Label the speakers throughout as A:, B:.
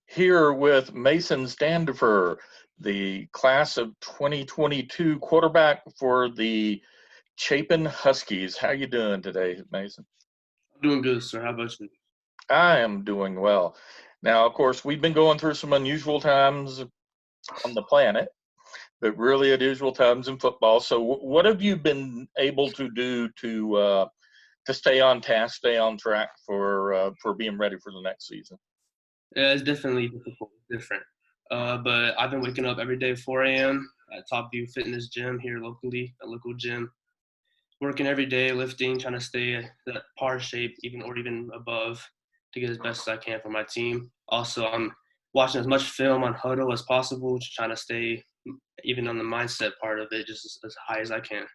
A: here with Mason Standerfer, the class of 2022 quarterback for the Chapin Huskies. How you doing today, Mason?
B: I'm doing good, sir. How about you?
A: I am doing well. Now, of course, we've been going through some unusual times on the planet, but really unusual times in football. So, what have you been able to do to stay on task, stay on track for being ready for the next season?
B: Yeah, it's definitely difficult, different. But I've been waking up every day at 4 a.m. at Top View Fitness Gym here locally, a local gym. Working every day, lifting, trying to stay at that par shape, even above, to get as best as I can for my team. Also, I'm watching as much film on huddle as possible, just trying to stay even on the mindset part of it, just as high as I can.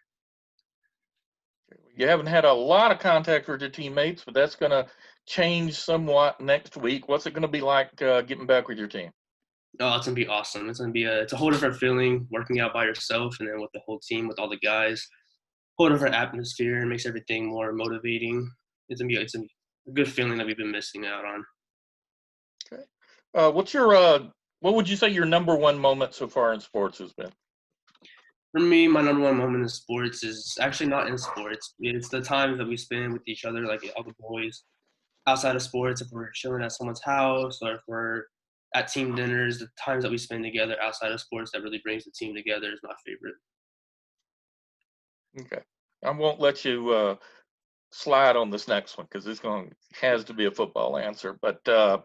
A: You haven't had a lot of contact with your teammates, but that's going to change somewhat next week. What's it going to be like getting back with your team?
B: Oh, it's gonna be awesome. It's a whole different feeling working out by yourself and then with the whole team, with all the guys. Whole different atmosphere and makes everything more motivating. It's a good feeling that we've been missing out on.
A: Okay. What would you say your number one moment so far in sports has been?
B: For me, my number one moment in sports is actually not in sports. It's the times that we spend with each other, like all the boys, outside of sports. If we're chilling at someone's house or if we're at team dinners, the times that we spend together outside of sports that really brings the team together is my favorite.
A: Okay. I won't let you slide on this next one because has to be a football answer. But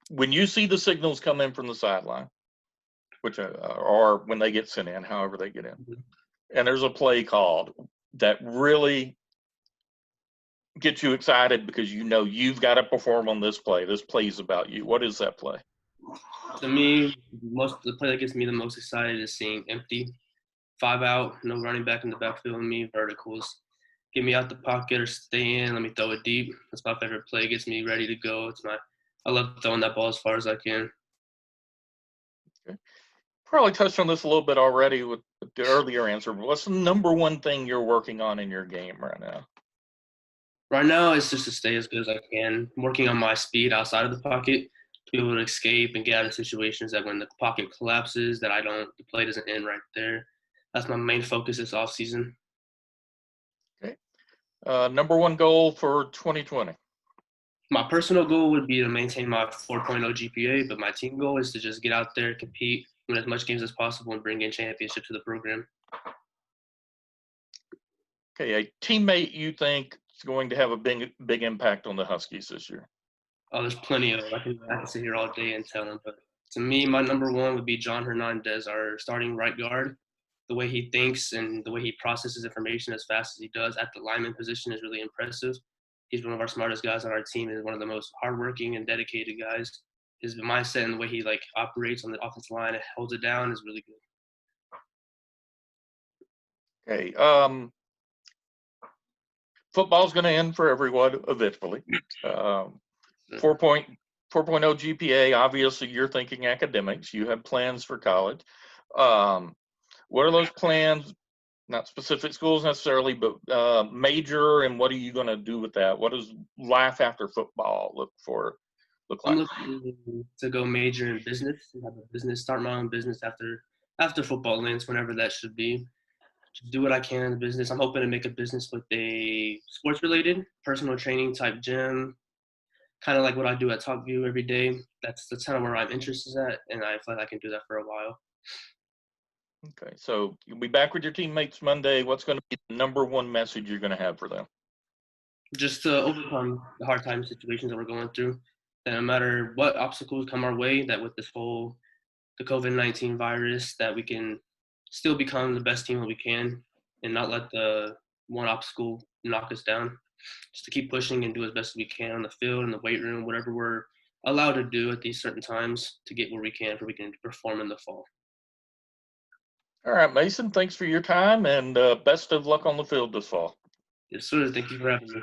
A: when you see the signals come in from the sideline, which or when they get sent in, however they get in,
B: Mm-hmm.
A: and there's a play called that really gets you excited because you know you've got to perform on this play. This play is about you. What is that play?
B: To me, the play that gets me the most excited is seeing empty 5 out, no running back in the backfield and me, verticals. Get me out the pocket or stay in, let me throw it deep. That's my favorite play. It gets me ready to go. I love throwing that ball as far as I can.
A: Okay. Probably touched on this a little bit already with the earlier answer, but what's the number one thing you're working on in your game right now?
B: Right now, it's just to stay as good as I can. I'm working on my speed outside of the pocket to be able to escape and get out of situations that when the pocket collapses, the play doesn't end right there. That's my main focus this offseason.
A: Okay. Number one goal for 2020.
B: My personal goal would be to maintain my 4.0 GPA, but my team goal is to just get out there, compete, win as much games as possible, and bring in championships to the program.
A: Okay, a teammate you think is going to have a big impact on the Huskies this year?
B: Oh, there's plenty of them. I can sit here all day and tell them, but to me, my number one would be John Hernandez, our starting right guard. The way he thinks and the way he processes information as fast as he does at the lineman position is really impressive. He's one of our smartest guys on our team and one of the most hardworking and dedicated guys. His mindset and the way he operates on the offensive line and holds it down is really good.
A: Okay. Football's going to end for everyone eventually. 4.0 GPA, obviously you're thinking academics. You have plans for college. What are those plans? Not specific schools necessarily, but major, and what are you going to do with that? What does life after football look
B: I'm
A: like?
B: looking to go major in business and have a business, start my own business after football ends, whenever that should be. Just do what I can in the business. I'm hoping to make a business with a sports related personal training type gym, kind of like what I do at Top View every day. That's kind of where I'm interested at, and I feel like I can do that for a while.
A: Okay, so you'll be back with your teammates Monday. What's going to be the number one message you're going to have for them?
B: Just to overcome the hard time situations that we're going through. That no matter what obstacles come our way, that with the COVID-19 virus, that we can still become the best team that we can and not let the one obstacle knock us down. Just to keep pushing and do as best as we can on the field, in the weight room, whatever we're allowed to do at these certain times to get where we can, perform in the fall.
A: All right, Mason, thanks for your time and best of luck on the field this fall.
B: Yes, sir. Thank you for having me.